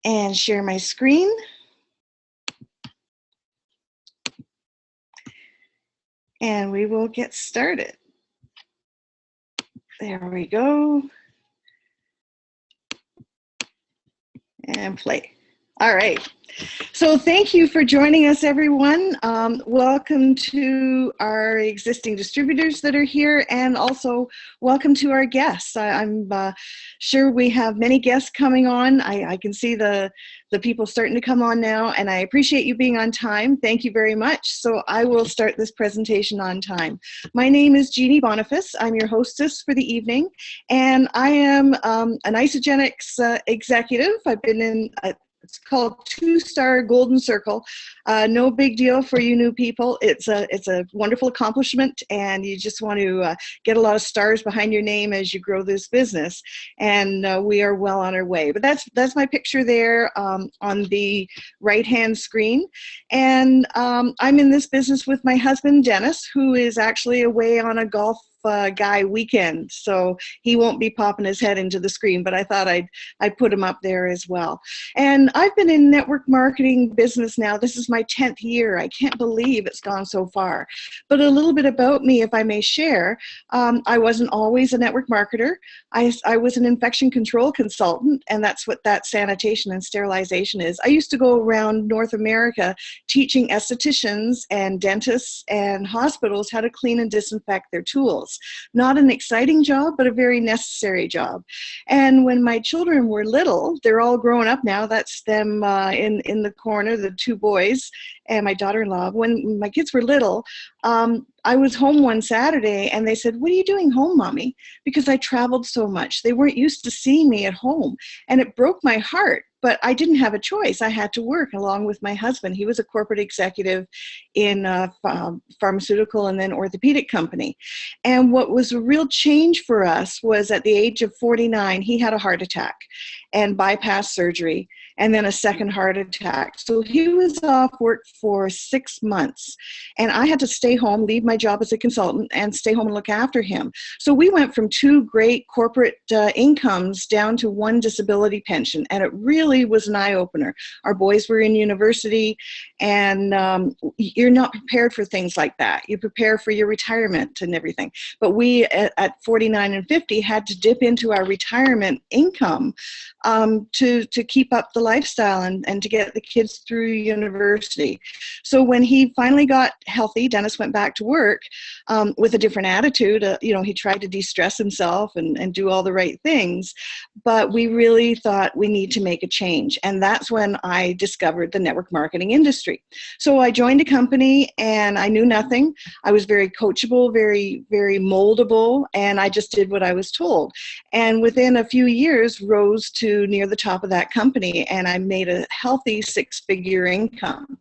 and share my screen. And we will get started. There we go. And play. All right. So thank you for joining us, everyone. Welcome to our existing distributors that are here, and also welcome to our guests. I'm sure we have many guests coming on. I can see the people starting to come on now, and I appreciate you being on time. Thank you very much. So I will start this presentation on time. My name is Jeannie Boniface. I'm your hostess for the evening, and I am an Isagenix executive. I've been in it's called 2-star Golden Circle. No big deal for you new people. It's a wonderful accomplishment, and you just want to get a lot of stars behind your name as you grow this business. And we are well on our way. But that's my picture there on the right-hand screen. And I'm in this business with my husband, Dennis, who is actually away on a golf guy weekend, so he won't be popping his head into the screen, but I thought I'd put him up there as well. And I've been in network marketing business now. This is my 10th year. I can't believe it's gone so far. But a little bit about me, if I may share. I wasn't always a network marketer. I was an infection control consultant, and that's what that sanitation and sterilization is. I used to go around North America teaching estheticians and dentists and hospitals how to clean and disinfect their tools. Not an exciting job, but a very necessary job. And when my children were little, they're all grown up now. That's them in the corner, the two boys and my daughter-in-law. When my kids were little, I was home one Saturday, and they said, "What are you doing home, Mommy?" Because I traveled so much. They weren't used to seeing me at home, and it broke my heart. But I didn't have a choice. I had to work along with my husband. He was a corporate executive in a pharmaceutical and then orthopedic company. And what was a real change for us was at the age of 49, he had a heart attack and bypass surgery, and then a second heart attack. So he was off work for 6 months, and I had to stay home, leave my job as a consultant, and stay home and look after him. So we went from 2 great corporate incomes down to 1 disability pension, and it really was an eye-opener. Our boys were in university, and you're not prepared for things like that. You prepare for your retirement and everything. But we, at 49 and 50, had to dip into our retirement income to keep up the lifestyle and to get the kids through university. So when he finally got healthy, Dennis went back to work with a different attitude. He tried to de-stress himself and do all the right things, but we really thought we need to make a change. And that's when I discovered the network marketing industry. So I joined a company, and I knew nothing. I was very coachable, very, very moldable, and I just did what I was told. And within a few years, rose to near the top of that company, and I made a healthy 6-figure income.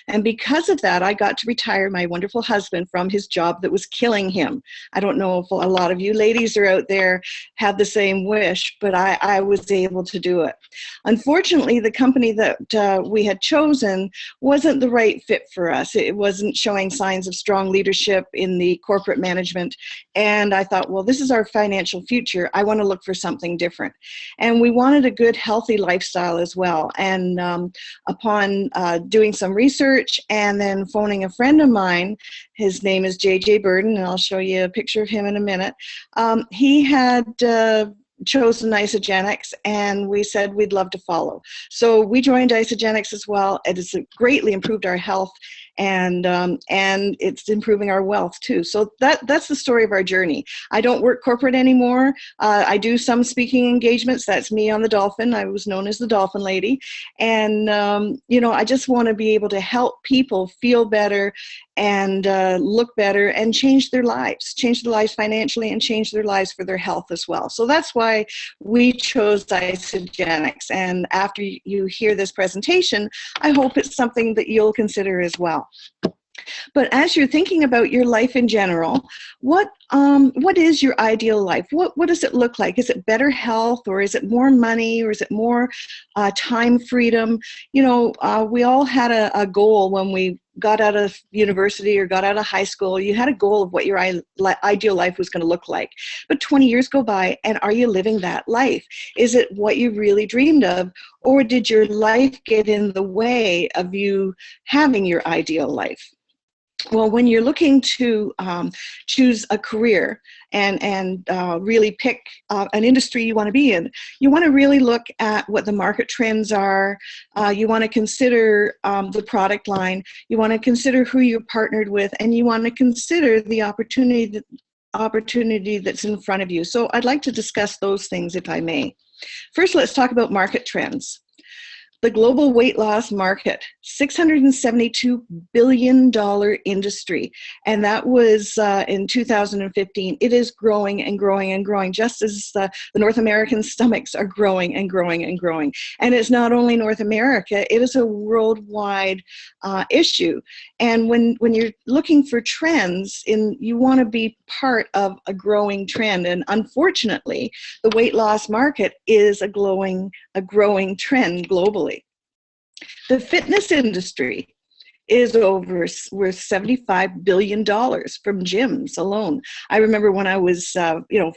And because of that, I got to retire my wonderful husband from his job that was killing him. I don't know if a lot of you ladies are out there have the same wish, but I was able to do it. Unfortunately, the company that we had chosen wasn't the right fit for us. It wasn't showing signs of strong leadership in the corporate management. And I thought, well, this is our financial future. I want to look for something different. And we wanted a good, healthy lifestyle as well. And upon doing some research and then phoning a friend of mine, his name is J.J. Burden, and I'll show you a picture of him in a minute. He had chosen Isagenix, and we said we'd love to follow. So we joined Isagenix as well. It has greatly improved our health, and it's improving our wealth too. So that's the story of our journey. I don't work corporate anymore. I do some speaking engagements. That's me on the Dolphin. I was known as the Dolphin Lady. And, I just want to be able to help people feel better and look better and change their lives financially, and change their lives for their health as well. So that's why we chose Isagenix. And after you hear this presentation, I hope it's something that you'll consider as well. But as you're thinking about your life in general, what what is your ideal life? What does it look like? Is it better health, or is it more money, or is it more time freedom? You know, we all had a goal when we got out of university or got out of high school. You had a goal of what your ideal life was going to look like. But 20 years go by, and are you living that life? Is it what you really dreamed of, or did your life get in the way of you having your ideal life? Well, when you're looking to choose a career and really pick an industry you want to be in, you want to really look at what the market trends are. You want to consider the product line. You want to consider who you're partnered with, and you want to consider the opportunity that's in front of you. So I'd like to discuss those things, if I may. First, let's talk about market trends. The global weight loss market, $672 billion industry, and that was in 2015. It is growing and growing and growing, just as the North American stomachs are growing and growing and growing. And it's not only North America, it is a worldwide issue. And when you're looking for trends, you want to be part of a growing trend. And unfortunately, the weight loss market is a growing trend globally. The fitness industry is worth $75 billion from gyms alone. I remember when I was,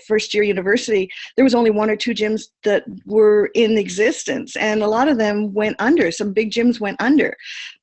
first year university, there was only 1 or 2 gyms that were in existence, and a lot of them went under. Some big gyms went under.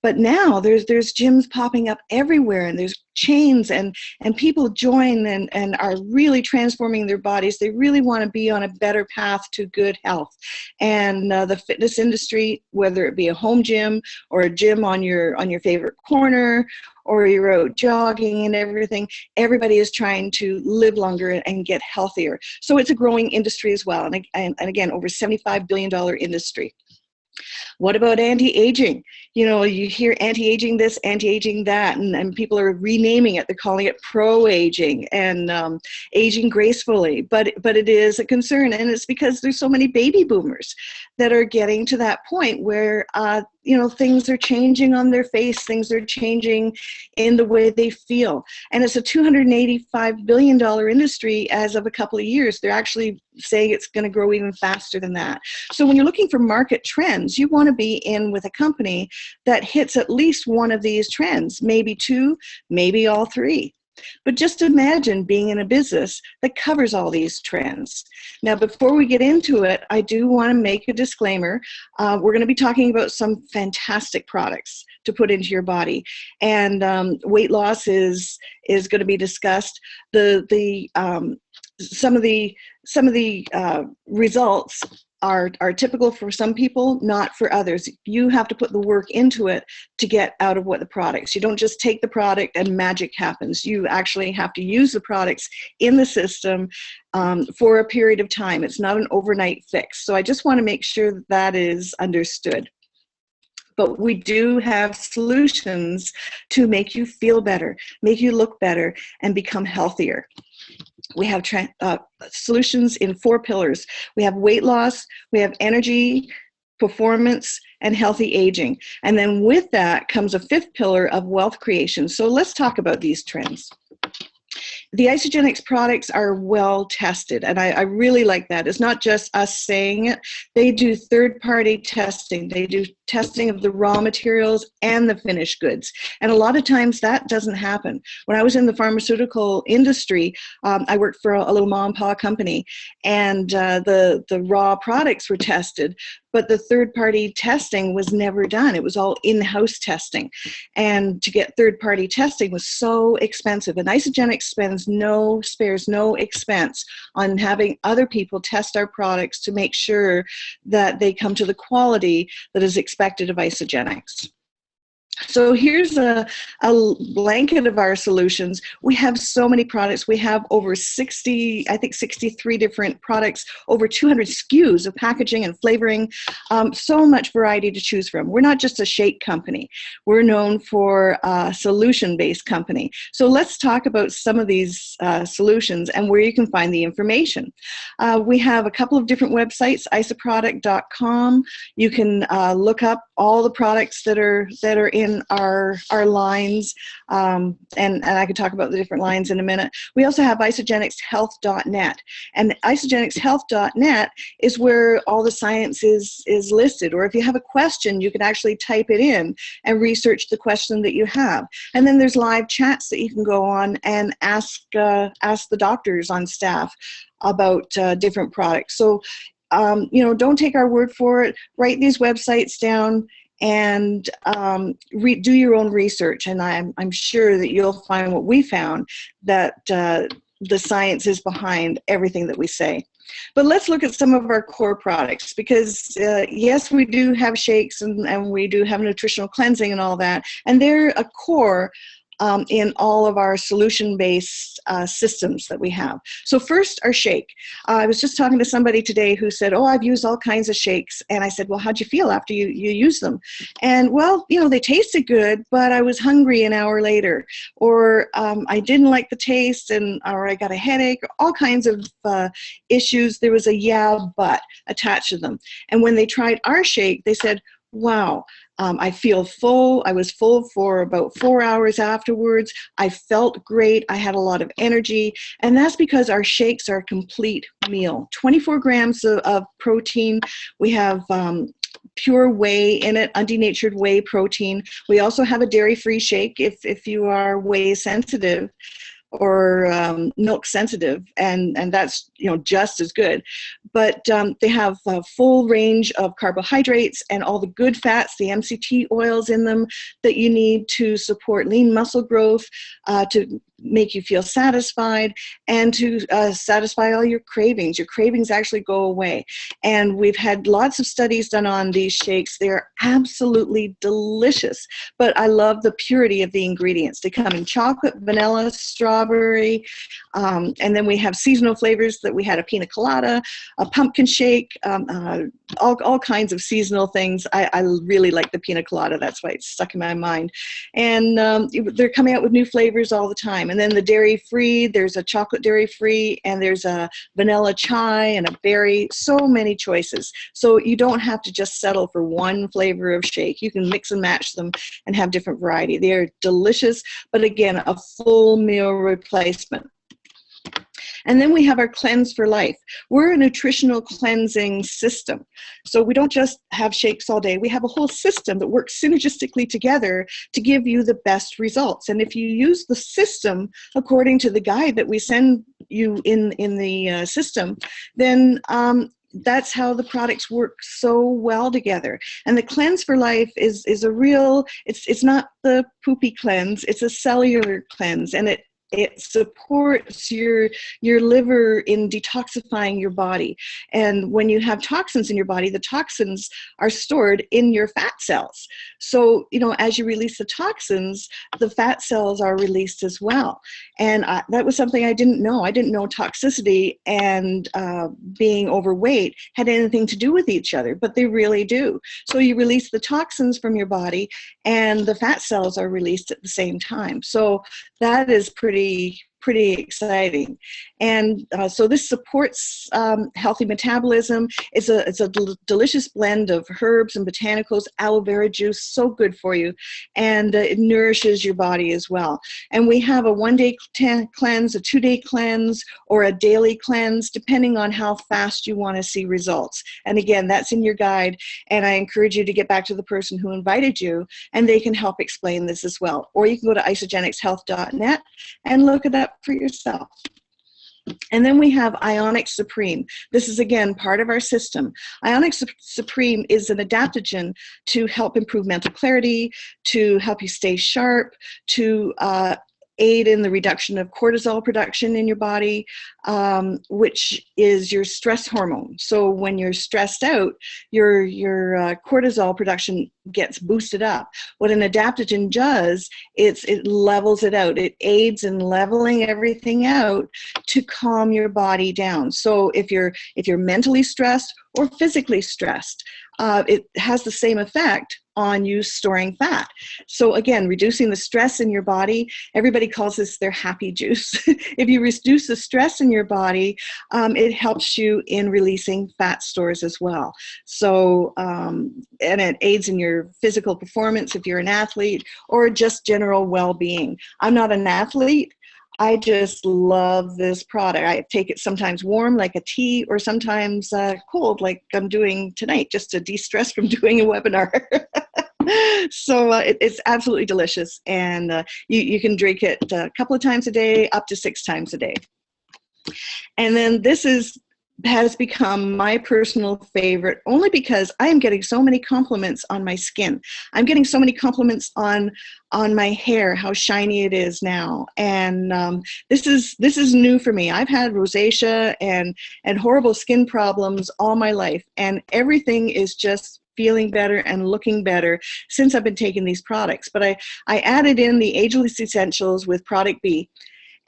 But now there's gyms popping up everywhere, and there's chains, and people join and are really transforming their bodies. They really want to be on a better path to good health. And the fitness industry, whether it be a home gym or a gym on your favorite corner, or you're out jogging and everything, everybody is trying to live longer and get healthier. So it's a growing industry as well. And again, over $75 billion industry. What about anti-aging? You know, you hear anti-aging this, anti-aging that, and people are renaming it. They're calling it pro-aging and aging gracefully. But it is a concern, and it's because there's so many baby boomers that are getting to that point where things are changing on their face, things are changing in the way they feel. And it's a $285 billion industry as of a couple of years. They're actually saying it's going to grow even faster than that. So when you're looking for market trends, you want to be in with a company that hits at least one of these trends, maybe 2, maybe all 3. But just imagine being in a business that covers all these trends. Now, before we get into it, I do want to make a disclaimer. We're going to be talking about some fantastic products to put into your body, and weight loss is going to be discussed. Some of the results are typical for some people, not for others. You have to put the work into it to get out of what the products. You don't just take the product and magic happens. You actually have to use the products in the system for a period of time. It's not an overnight fix. So I just want to make sure that is understood. But we do have solutions to make you feel better, make you look better, and become healthier. We have solutions in 4 pillars. We have weight loss, we have energy, performance, and healthy aging. And then with that comes a 5th pillar of wealth creation. So let's talk about these trends. The Isagenix products are well tested, and I really like that. It's not just us saying it. They do third-party testing. They do testing of the raw materials and the finished goods. And a lot of times that doesn't happen. When I was in the pharmaceutical industry, I worked for a little mom and pop company, and the raw products were tested, but the third-party testing was never done. It was all in-house testing. And to get third-party testing was so expensive. And Isagenix spares no expense on having other people test our products to make sure that they come to the quality that is expected of Isagenix. So here's a blanket of our solutions. We have so many products. We have over 63 different products, over 200 SKUs of packaging and flavoring, so much variety to choose from. We're not just a shake company. We're known for a solution-based company. So let's talk about some of these solutions and where you can find the information. We have a couple of different websites, isaproduct.com. You can look up all the products that are in in our lines, and I can talk about the different lines in a minute. We also have isagenixhealth.net, and isagenixhealth.net is where all the science is listed. Or if you have a question, you can actually type it in and research the question that you have. And then there's live chats that you can go on and ask the doctors on staff about different products. So, don't take our word for it. Write these websites down and do your own research. And I'm sure that you'll find what we found, that the science is behind everything that we say. But let's look at some of our core products, because yes, we do have shakes and we do have nutritional cleansing and all that, and they're a core in all of our solution-based systems that we have. So first, our shake. I was just talking to somebody today who said, oh, I've used all kinds of shakes. And I said, well, how'd you feel after you use them? And well, they tasted good, but I was hungry an hour later. Or I didn't like the taste, or I got a headache, all kinds of issues. There was a yeah, but attached to them. And when they tried our shake, they said, wow, I feel full. I was full for about 4 hours afterwards. I felt great. I had a lot of energy. And that's because our shakes are a complete meal. 24 grams of protein. We have pure whey in it, undenatured whey protein. We also have a dairy-free shake if you are whey sensitive or milk sensitive, and that's just as good. But they have a full range of carbohydrates and all the good fats, the MCT oils in them that you need to support lean muscle growth, to make you feel satisfied, and to satisfy all your cravings. Your cravings actually go away. And we've had lots of studies done on these shakes. They're absolutely delicious. But I love the purity of the ingredients. They come in chocolate, vanilla, strawberry, and then we have seasonal flavors that we had a pina colada, a pumpkin shake, all kinds of seasonal things. I really like the pina colada. That's why it's stuck in my mind. And they're coming out with new flavors all the time. And then the dairy-free, there's a chocolate dairy-free, and there's a vanilla chai and a berry, so many choices. So you don't have to just settle for one flavor of shake. You can mix and match them and have different variety. They are delicious, but again, a full meal replacement. And then we have our Cleanse for Life. We're a nutritional cleansing system. So we don't just have shakes all day. We have a whole system that works synergistically together to give you the best results. And if you use the system according to the guide that we send you in the system, then that's how the products work so well together. And the Cleanse for Life is a real, it's not the poopy cleanse, it's a cellular cleanse, and it supports your liver in detoxifying your body. And when you have toxins in your body, the toxins are stored in your fat cells. So, as you release the toxins, the fat cells are released as well. And that was something I didn't know. I didn't know toxicity and being overweight had anything to do with each other, but they really do. So you release the toxins from your body and the fat cells are released at the same time. So that is pretty exciting. And so this supports healthy metabolism. It's a delicious blend of herbs and botanicals, aloe vera juice, so good for you. And it nourishes your body as well. And we have a 1-day cleanse, a 2-day cleanse, or a daily cleanse, depending on how fast you want to see results. And again, that's in your guide. And I encourage you to get back to the person who invited you, and they can help explain this as well. Or you can go to isagenixhealth.net and look it up for yourself. And then we have Ionic Supreme. This is, again, part of our system. Ionic Supreme is an adaptogen to help improve mental clarity, to help you stay sharp, to aid in the reduction of cortisol production in your body, which is your stress hormone. So when you're stressed out, your cortisol production gets boosted up. What an adaptogen does, it levels it out. It aids in leveling everything out to calm your body down. So if you're mentally stressed or physically stressed, it has the same effect, on you storing fat. So again, reducing the stress in your body. Everybody calls this their happy juice. If you reduce the stress in your body, it helps you in releasing fat stores as well. So, and it aids in your physical performance if you're an athlete, or just general well-being. I'm not an athlete. I just love this product. I take it sometimes warm like a tea, or sometimes cold like I'm doing tonight, just to de-stress from doing a webinar. So it's absolutely delicious, and you can drink it a couple of times a day, up to 6 times a day. And then this has become my personal favorite, only because I am getting so many compliments on my skin. I'm getting so many compliments on my hair, how shiny it is now. And this is new for me. I've had rosacea and horrible skin problems all my life, and everything is just feeling better and looking better since I've been taking these products. But I added in the Ageless Essentials with Product B,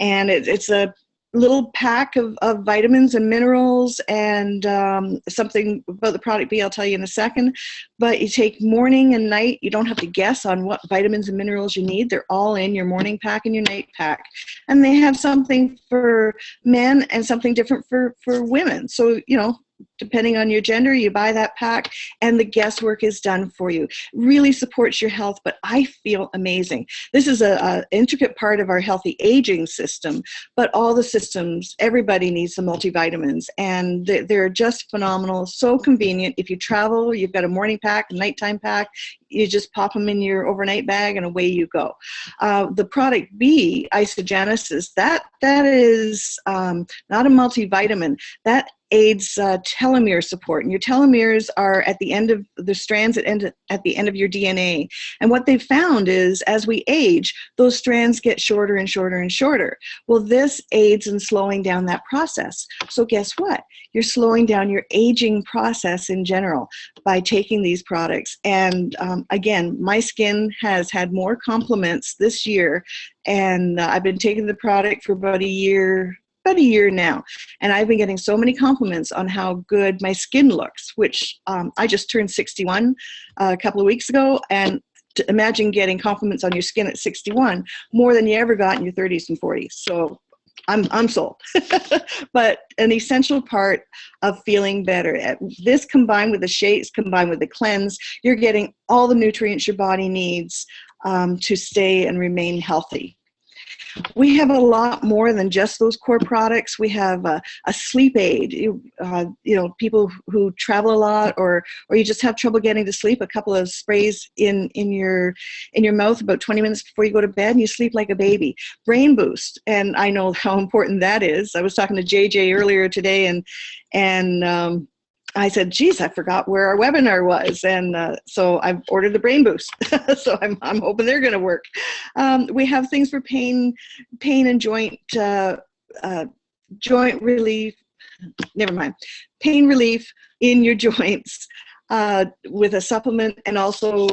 and it's a little pack of vitamins and minerals, and something about the Product B I'll tell you in a second. But you take morning and night. You don't have to guess on what vitamins and minerals you need. They're all in your morning pack and your night pack. And they have something for men and something different for women. So, you know, depending on your gender, you buy that pack and the guesswork is done for you. Really supports your health, but I feel amazing. This is an intricate part of our healthy aging system, but all the systems, everybody needs the multivitamins, and they're just phenomenal, so convenient. If you travel, you've got a morning pack, a nighttime pack, you just pop them in your overnight bag and away you go. The Product B, Isagenix, that is not a multivitamin. That aids telomere support, and your telomeres are at the end of the strands at the end of your DNA. And what they've found is, as we age, those strands get shorter and shorter and shorter. Well, this aids in slowing down that process. So guess what? You're slowing down your aging process in general by taking these products. And again, my skin has had more compliments this year, and I've been taking the product for about a year now, and I've been getting so many compliments on how good my skin looks, which I just turned 61 a couple of weeks ago, and to imagine getting compliments on your skin at 61 more than you ever got in your 30s and 40s. So I'm sold. But an essential part of feeling better. This combined with the shakes, combined with the cleanse, you're getting all the nutrients your body needs to stay and remain healthy. We have a lot more than just those core products. We have a sleep aid. You know, people who travel a lot, or you just have trouble getting to sleep. A couple of sprays in your mouth about 20 minutes before you go to bed, and you sleep like a baby. Brain boost, and I know how important that is. I was talking to JJ earlier today, and I said, geez, I forgot where our webinar was. And so I've ordered the Brain Boost. So I'm hoping they're going to work. We have things for pain and joint relief. Never mind. Pain relief in your joints with a supplement, and also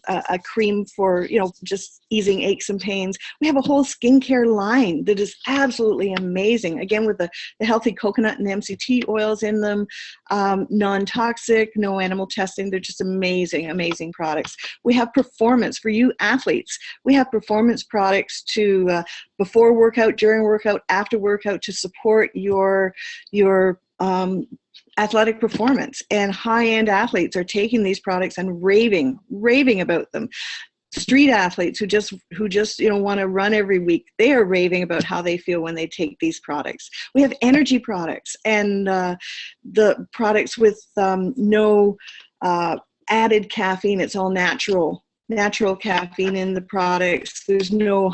a cream for, you know, just easing aches and pains. We have a whole skincare line that is absolutely amazing. Again, with the healthy coconut and MCT oils in them, non-toxic, no animal testing. They're just amazing, amazing products. We have performance for you athletes. We have performance products to before workout, during workout, after workout, to support your athletic performance. And high-end athletes are taking these products and raving about them. Street athletes who just you know, want to run every week, they are raving about how they feel when they take these products. We have energy products, and the products with no added caffeine. It's all natural caffeine in the products. There's no,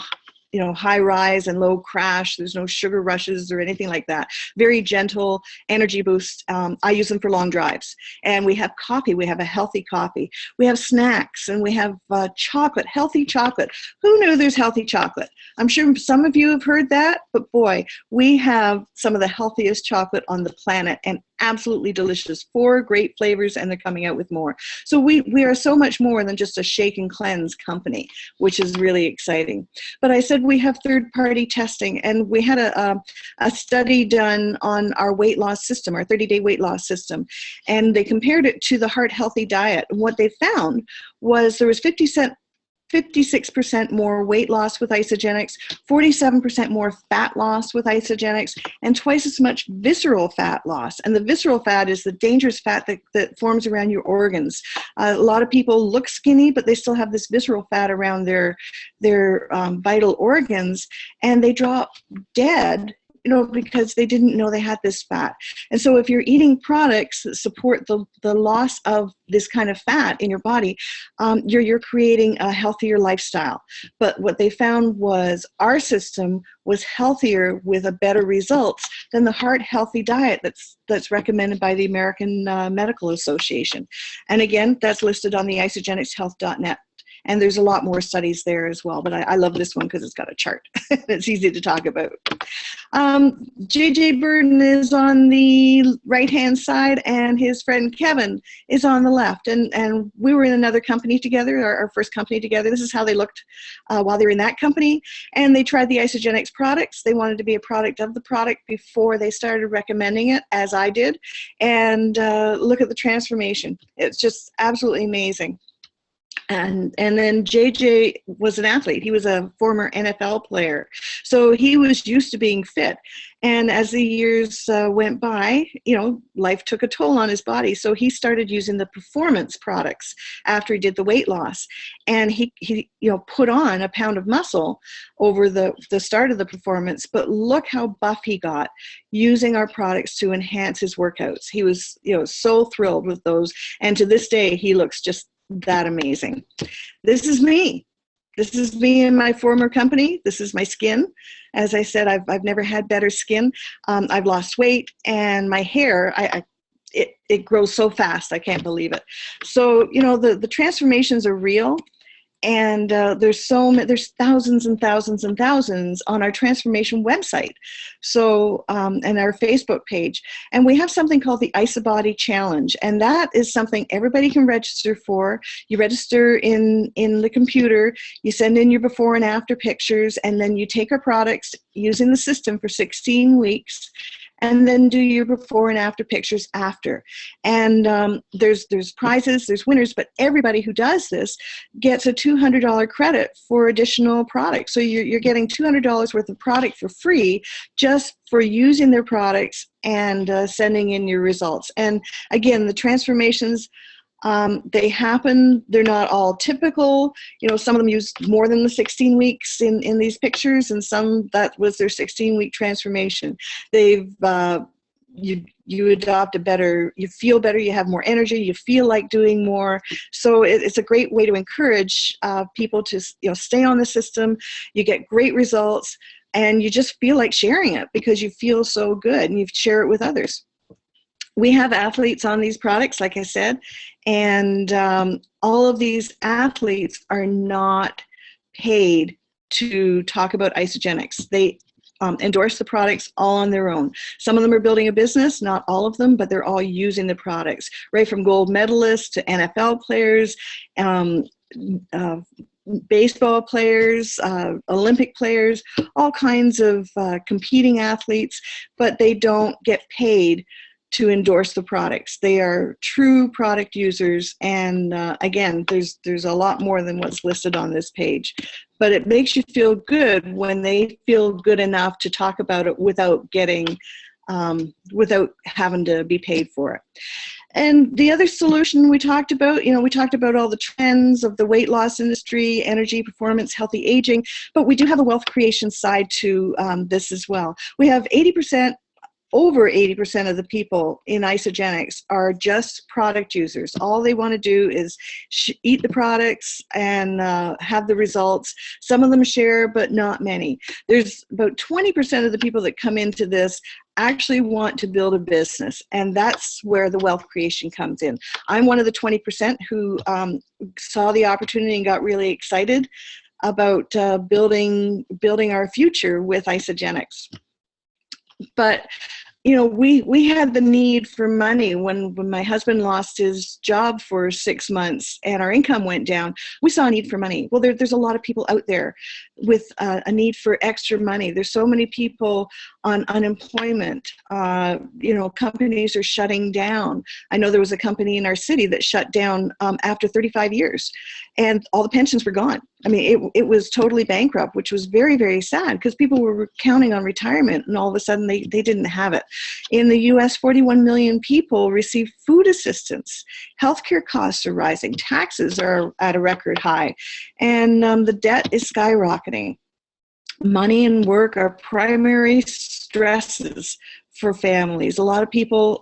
you know, high rise and low crash. There's no sugar rushes or anything like that. Very gentle energy boost. I use them for long drives. And we have coffee. We have a healthy coffee. We have snacks, and we have chocolate, healthy chocolate. Who knew there's healthy chocolate? I'm sure some of you have heard that, but boy, we have some of the healthiest chocolate on the planet, and absolutely delicious. 4 great flavors, and they're coming out with more. So we are so much more than just a shake and cleanse company, which is really exciting. But I said we have third-party testing, and we had a study done on our weight loss system, our 30-day weight loss system, and they compared it to the Heart Healthy Diet. And what they found was there was 56% more weight loss with Isagenix, 47% more fat loss with Isagenix, and twice as much visceral fat loss. And the visceral fat is the dangerous fat that forms around your organs. A lot of people look skinny, but they still have this visceral fat around their vital organs, and they drop dead, you know, because they didn't know they had this fat. And so if you're eating products that support the loss of this kind of fat in your body, you're creating a healthier lifestyle. But what they found was our system was healthier with a better results than the Heart Healthy Diet that's recommended by the American Medical Association. And again, that's listed on the isagenixhealth.net. And there's a lot more studies there as well, but I love this one because it's got a chart. It's easy to talk about. JJ Burton is on the right-hand side, and his friend Kevin is on the left. And we were in another company together, our first company together. This is how they looked while they were in that company. And they tried the Isagenix products. They wanted to be a product of the product before they started recommending it, as I did. And look at the transformation. It's just absolutely amazing. And then JJ was an athlete. He was a former NFL player. So he was used to being fit. And as the years went by, you know, life took a toll on his body. So he started using the performance products after he did the weight loss. And he you know, put on a pound of muscle over the start of the performance. But look how buff he got using our products to enhance his workouts. He was, you know, so thrilled with those. And to this day, he looks just that amazing. This is me. This is me in my former company. This is my skin. As I said, I've never had better skin. I've lost weight, and my hair, it grows so fast. I can't believe it. So, you know, the transformations are real. And there's thousands and thousands and thousands on our transformation website, so and our Facebook page. And we have something called the IsaBody Challenge, and that is something everybody can register for. You register in the computer, you send in your before and after pictures, and then you take our products using the system for 16 weeks. And then do your before and after pictures after. And there's prizes, there's winners, but everybody who does this gets a $200 credit for additional products. So you're getting $200 worth of product for free just for using their products and sending in your results. And again, the transformations, they happen. They're not all typical. You know, some of them use more than the 16 weeks in these pictures, and some that was their 16-week transformation. They've you adopt a better, you feel better, you have more energy, you feel like doing more. So it's a great way to encourage people to, you know, stay on the system. You get great results, and you just feel like sharing it because you feel so good, and you share it with others. We have athletes on these products, like I said, and all of these athletes are not paid to talk about Isagenix. They endorse the products all on their own. Some of them are building a business, not all of them, but they're all using the products, right from gold medalists to NFL players, baseball players, Olympic players, all kinds of competing athletes, but they don't get paid to endorse the products. They are true product users, and again, there's a lot more than what's listed on this page, but it makes you feel good when they feel good enough to talk about it without getting, without having to be paid for it. And the other solution we talked about, you know, we talked about all the trends of the weight loss industry, energy, performance, healthy aging, but we do have a wealth creation side to this as well. We have over 80% of the people in Isagenix are just product users. All they want to do is eat the products and have the results. Some of them share, but not many. There's about 20% of the people that come into this actually want to build a business, and that's where the wealth creation comes in. I'm one of the 20% who saw the opportunity and got really excited about building our future with Isagenix. But we had the need for money when my husband lost his job for 6 months and our income went down. We saw a need for money. Well, there's a lot of people out there with a need for extra money. There's so many people on unemployment. Companies are shutting down. I know there was a company in our city that shut down after 35 years, and all the pensions were gone. I mean, it was totally bankrupt, which was very, very sad because people were counting on retirement, and all of a sudden they didn't have it. In the US, 41 million people receive food assistance. Healthcare costs are rising. Taxes are at a record high, and the debt is skyrocketing. Money and work are primary stresses for families. A lot of people,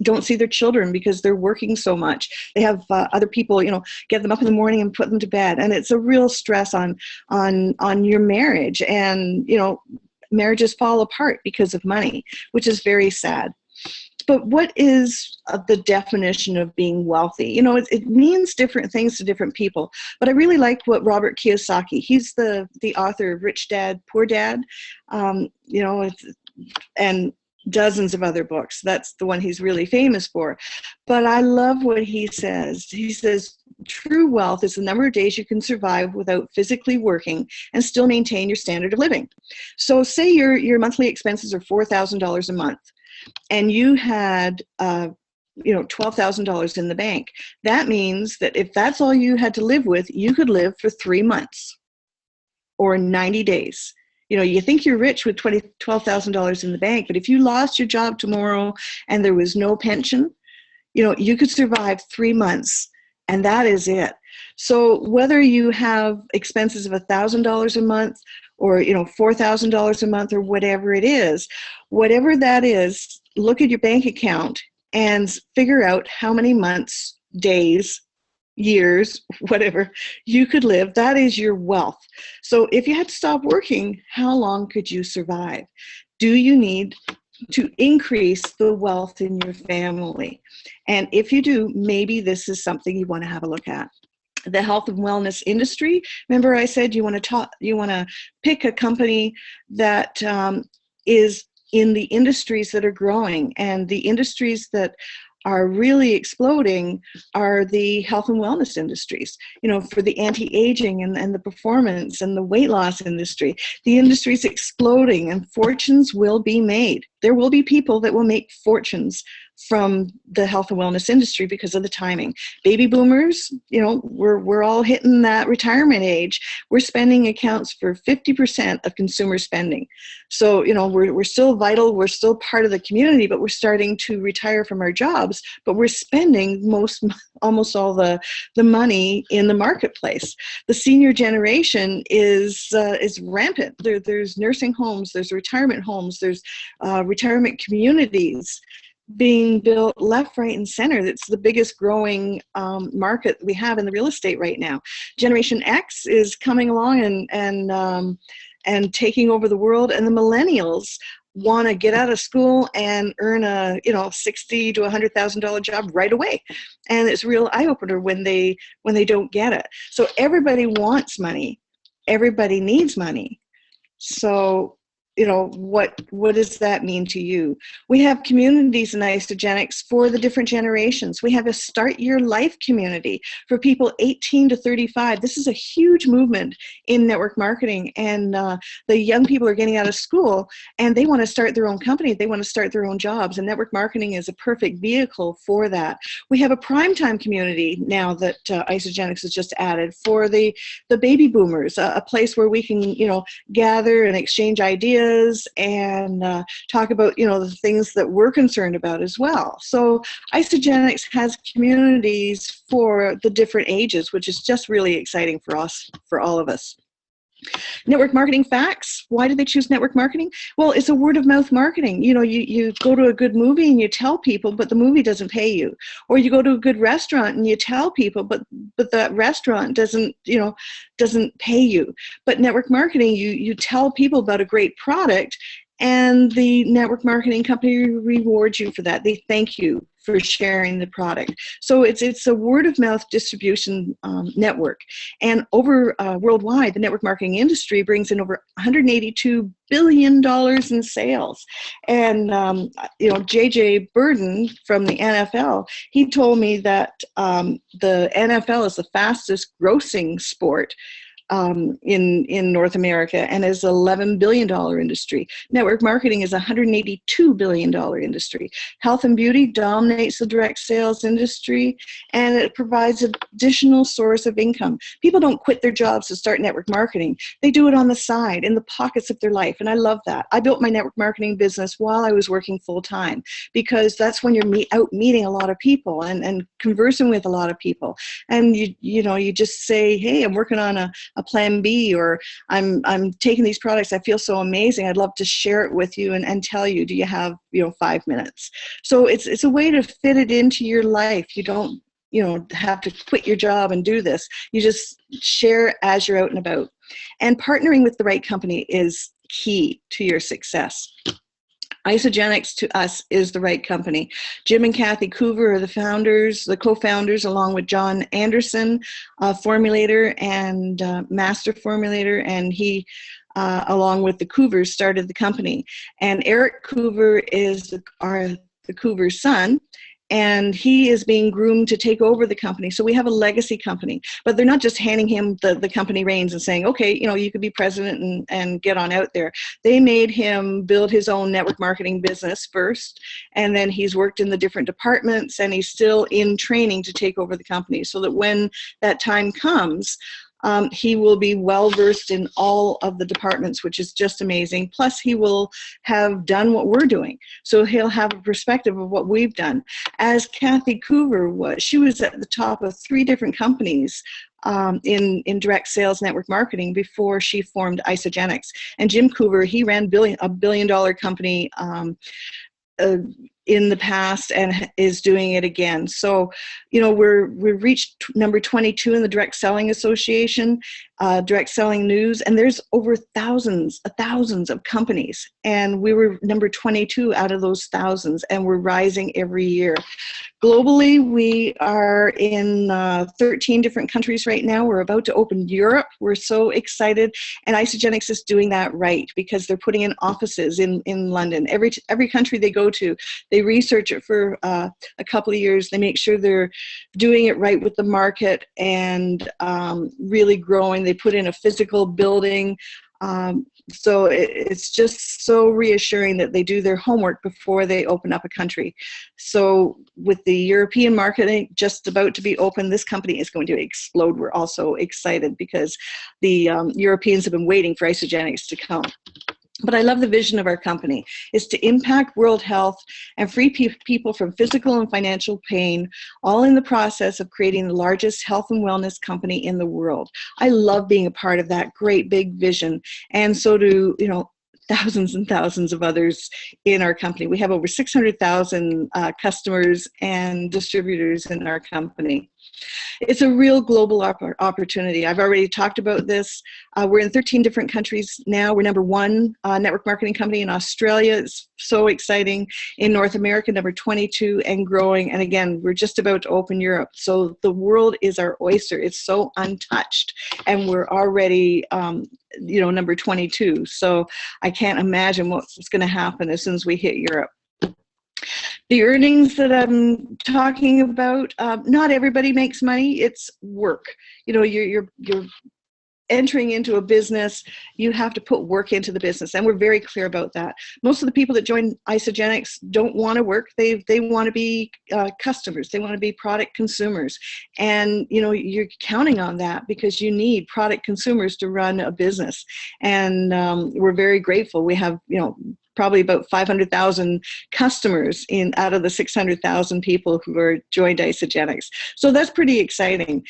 don't see their children because they're working so much. They have other people, get them up in the morning and put them to bed, and it's a real stress on your marriage. And marriages fall apart because of money, which is very sad. But what is the definition of being wealthy? It means different things to different people. But I really like what Robert Kiyosaki, he's the author of Rich Dad, Poor Dad, and dozens of other books. That's the one he's really famous for. But I love what he says. He says, true wealth is the number of days you can survive without physically working and still maintain your standard of living. So say your monthly expenses are $4,000 a month, and you had $12,000 in the bank. That means that if that's all you had to live with, you could live for 3 months or 90 days. You think you're rich with $12,000 in the bank, but if you lost your job tomorrow and there was no pension, you could survive 3 months, and that is it. So whether you have expenses of $1,000 a month or $4,000 a month or whatever it is, whatever that is, look at your bank account and figure out how many months, days, years, whatever, you could live. That is your wealth. So if you had to stop working, how long could you survive? Do you need to increase the wealth in your family? And if you do, maybe this is something you want to have a look at. The health and wellness industry. Remember I said you want to pick a company that is in the industries that are growing, and the industries that are really exploding are the health and wellness industries, for the anti-aging and the performance and the weight loss industry. The industry is exploding, and fortunes will be made. There will be people that will make fortunes from the health and wellness industry because of the timing. Baby boomers, we're all hitting that retirement age. We're spending accounts for 50% of consumer spending. So, we're still vital. We're still part of the community, but we're starting to retire from our jobs, but we're spending almost all the money in the marketplace. The senior generation is rampant. There's nursing homes, there's retirement homes, there's retirement communities being built left, right, and center. That's the biggest growing market we have in the real estate right now. Generation X is coming along and taking over the world, and the millennials want to get out of school and earn a $60,000 to $100,000 job right away, and it's a real eye opener when they don't get it. So everybody wants money, everybody needs money. So what does that mean to you? We have communities in Isagenix for the different generations. We have a Start Your Life community for people 18 to 35. This is a huge movement in network marketing, and the young people are getting out of school and they want to start their own company. They want to start their own jobs, and network marketing is a perfect vehicle for that. We have a primetime community now that Isagenix has just added for the baby boomers, a place where we can gather and exchange ideas and talk about the things that we're concerned about as well. So Isagenix has communities for the different ages, which is just really exciting for us, for all of us. Network marketing facts. Why do they choose network marketing? Well, it's a word of mouth marketing. You go to a good movie and you tell people, but the movie doesn't pay you. Or you go to a good restaurant and you tell people, but that restaurant doesn't pay you. But network marketing, you tell people about a great product, and the network marketing company rewards you for that. They thank you for sharing the product. So it's a word of mouth distribution network. And over worldwide, the network marketing industry brings in over $182 billion in sales. And, JJ Burden from the NFL, he told me that the NFL is the fastest grossing sport in North America, and is an $11 billion industry. Network marketing is a $182 billion industry. Health and beauty dominates the direct sales industry, and it provides an additional source of income. People don't quit their jobs to start network marketing. They do it on the side, in the pockets of their life, and I love that. I built my network marketing business while I was working full-time, because that's when you're out meeting a lot of people and conversing with a lot of people. And you just say, hey, I'm working on a plan B, or I'm taking these products. I feel so amazing. I'd love to share it with you and tell you, do you have 5 minutes? So it's a way to fit it into your life. You don't have to quit your job and do this. You just share as you're out and about. And partnering with the right company is key to your success. Isagenix to us is the right company. Jim and Kathy Coover are the co-founders, along with John Anderson, formulator and master formulator, and he, along with the Coovers, started the company. And Eric Coover is the Coover's son, and he is being groomed to take over the company. So we have a legacy company, but they're not just handing him the company reins and saying, okay, you could be president and get on out there. They made him build his own network marketing business first, and then he's worked in the different departments, and he's still in training to take over the company, so that when that time comes, he will be well-versed in all of the departments, which is just amazing. Plus, he will have done what we're doing. So he'll have a perspective of what we've done. As Kathy Coover was, she was at the top of 3 different companies in direct sales network marketing before she formed Isagenix. And Jim Coover, he ran a billion-dollar company in the past and is doing it again. So, we've reached number 22 in the Direct Selling Association, Direct Selling News, and there's over thousands of companies. And we were number 22 out of those thousands, and we're rising every year. Globally, we are in 13 different countries right now. We're about to open Europe. We're so excited. And Isagenix is doing that right, because they're putting in offices in London. Every country they go to, they research it for a couple of years. They make sure they're doing it right with the market and really growing. They put in a physical building. So it's just so reassuring that they do their homework before they open up a country. So with the European market just about to be open, this company is going to explode. We're also excited because the Europeans have been waiting for Isagenix to come. But I love the vision of our company is to impact world health and free people from physical and financial pain, all in the process of creating the largest health and wellness company in the world. I love being a part of that great big vision, and so do thousands and thousands of others in our company. We have over 600,000 customers and distributors in our company. It's a real global opportunity. I've already talked about this. We're in 13 different countries now. We're number 1 network marketing company in Australia. It's so exciting. In North America, number 22 and growing. And again, we're just about to open Europe. So the world is our oyster. It's so untouched. And we're already, number 22. So I can't imagine what's going to happen as soon as we hit Europe. The earnings that I'm talking about, not everybody makes money. It's work. You're entering into a business. You have to put work into the business, and we're very clear about that. Most of the people that join Isagenix don't want to work. They want to be customers. They want to be product consumers, and you're counting on that because you need product consumers to run a business. And we're very grateful. We have probably about 500,000 customers out of the 600,000 people who are joined Isagenix. So that's pretty exciting.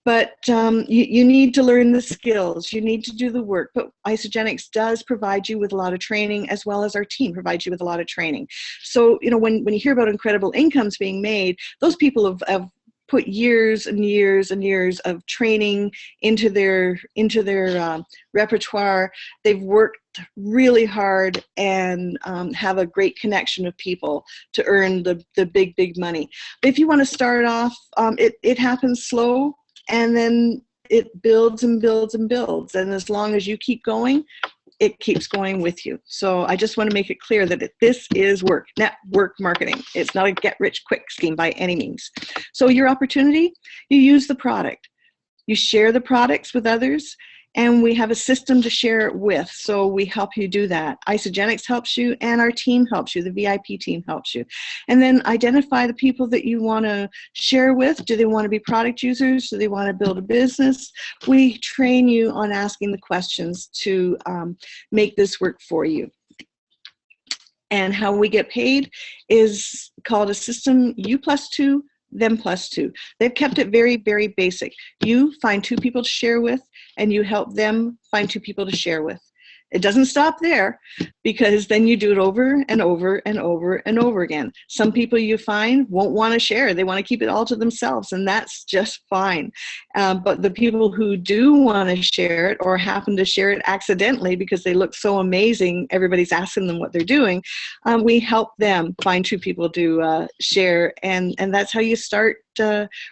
But you need to learn the skills. You need to do the work. But Isagenix does provide you with a lot of training, as well as our team provides you with a lot of training. So when you hear about incredible incomes being made, those people have put years and years and years of training into their repertoire. They've worked really hard and have a great connection of people to earn the big money. But if you want to start off, it happens slow, and then it builds and builds and builds. And as long as you keep going, it keeps going with you. So I just want to make it clear that this is work, network marketing. It's not a get-rich-quick scheme by any means. So your opportunity, you use the product. You share the products with others, and we have a system to share it with. So we help you do that. Isagenix helps you, and our team helps you. The VIP team helps you. And then identify the people that you want to share with. Do they want to be product users? Do they want to build a business? We train you on asking the questions to make this work for you. And how we get paid is called a system U+2, them +2. They've kept it very, very basic. You find 2 people to share with, and you help them find 2 people to share with. It doesn't stop there, because then you do it over and over and over and over again. Some people you find won't want to share. They want to keep it all to themselves, and that's just fine. But the people who do want to share it, or happen to share it accidentally because they look so amazing, everybody's asking them what they're doing, we help them find 2 people to share, and that's how you start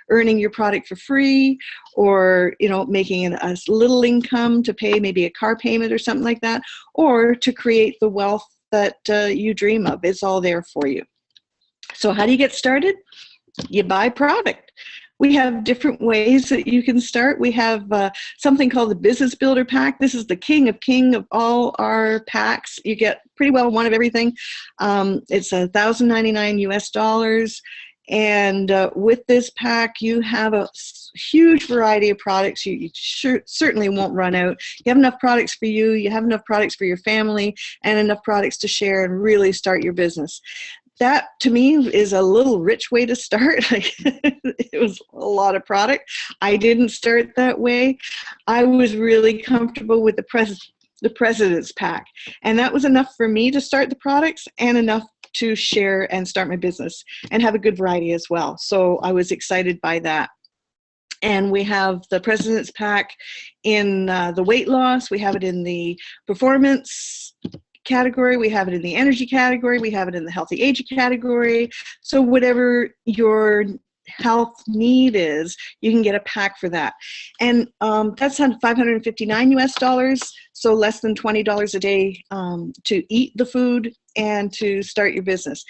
earning your product for free, or making a little income to pay maybe a car payment or something like that, or to create the wealth that you dream of. It's all there for you. So how do you get started? You buy product. We have different ways that you can start. We have something called the Business Builder Pack. This is the king of all our packs. You get pretty well one of everything. It's $1,099 US. And with this pack, you have a huge variety of products. You certainly won't run out. You have enough products for you. You have enough products for your family, and enough products to share and really start your business. That, to me, is a little rich way to start. It was a lot of product. I didn't start that way. I was really comfortable with the President's Pack, and that was enough for me to start the products, and enough to share and start my business and have a good variety as well. So I was excited by that. And we have the President's Pack in the weight loss. We have it in the performance category. We have it in the energy category. We have it in the healthy aging category. So whatever your health need is, you can get a pack for that. And that's on $559 US, so less than $20 a day to eat the food and to start your business.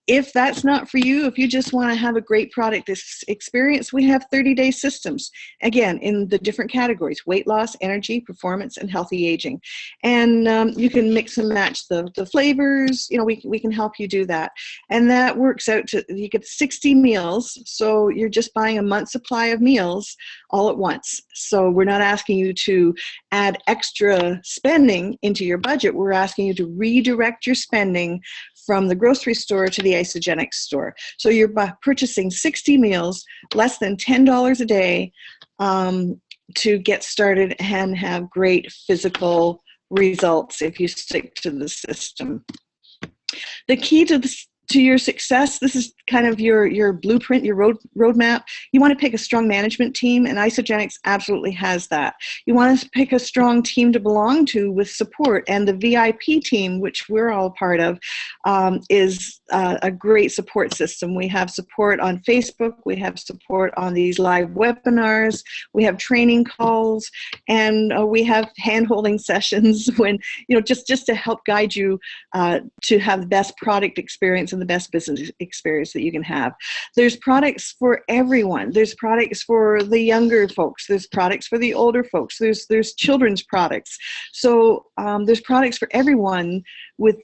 If that's not for you, if you just want to have a great product experience, we have 30-day systems, again, in the different categories: weight loss, energy, performance, and healthy aging. And you can mix and match the flavors. We can help you do that. And that works out to, you get 60 meals, so you're just buying a month's supply of meals all at once. So we're not asking you to add extra spending into your budget. We're asking you to redirect your spending from the grocery store to the Isagenix store. So you're purchasing 60 meals, less than $10 a day, to get started and have great physical results if you stick to the system. The key to your success, this is kind of your blueprint, your roadmap. You want to pick a strong management team, and Isagenix absolutely has that. You want to pick a strong team to belong to with support, and the VIP team, which we're all part of, is a great support system. We have support on Facebook, we have support on these live webinars, we have training calls, and we have hand-holding sessions when, just to help guide you to have the best product experience and the best business experience that you can have. There's products for everyone. There's products for the younger folks. There's products for the older folks. There's children's products. So there's products for everyone with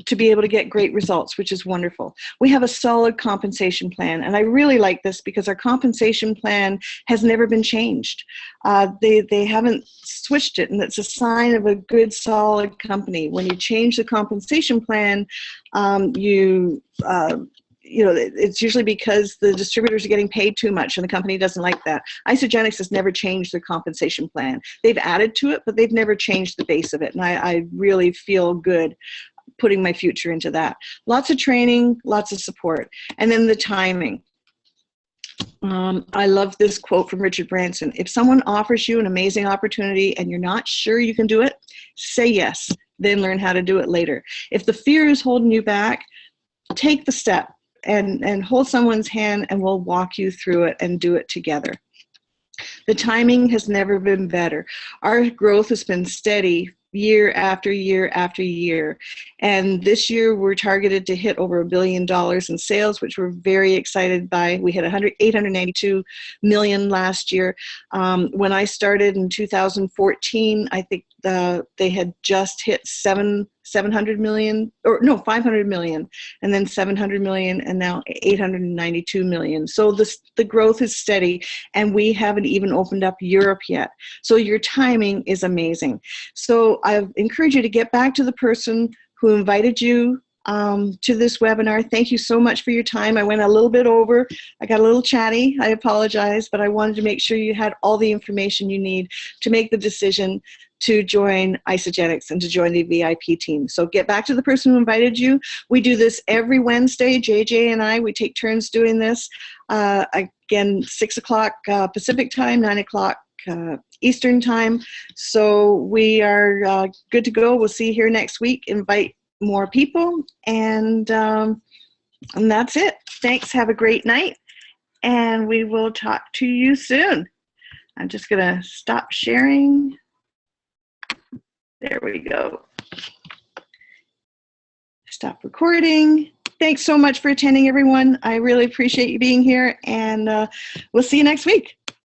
to be able to get great results, which is wonderful. We have a solid compensation plan, and I really like this because our compensation plan has never been changed. They haven't switched it, and it's a sign of a good, solid company. When you change the compensation plan, it's usually because the distributors are getting paid too much and the company doesn't like that. Isagenix has never changed their compensation plan. They've added to it, but they've never changed the base of it, and I really feel good putting my future into that. Lots of training, lots of support. And then the timing. I love this quote from Richard Branson. If someone offers you an amazing opportunity and you're not sure you can do it, say yes, then learn how to do it later. If the fear is holding you back, take the step and hold someone's hand, and we'll walk you through it and do it together. The timing has never been better. Our growth has been steady year after year after year. And this year we're targeted to hit over $1 billion in sales, which we're very excited by. We hit 892 million last year. When I started in 2014, I think they had just hit 700 million, or no, 500 million, and then 700 million, and now 892 million. So the growth is steady, and we haven't even opened up Europe yet. So your timing is amazing. So I encourage you to get back to the person who invited you to this webinar. Thank you so much for your time. I went a little bit over. I got a little chatty. I apologize, but I wanted to make sure you had all the information you need to make the decision to join Isagenix and to join the VIP team. So get back to the person who invited you. We do this every Wednesday. JJ and I, we take turns doing this. Again, 6 o'clock Pacific time, 9 o'clock Eastern time. So we are good to go. We'll see you here next week. Invite more people, and that's it. Thanks. Have a great night, and we will talk to you soon. I'm just gonna stop sharing. There we go. Stop recording. Thanks so much for attending, everyone. I really appreciate you being here, and we'll see you next week.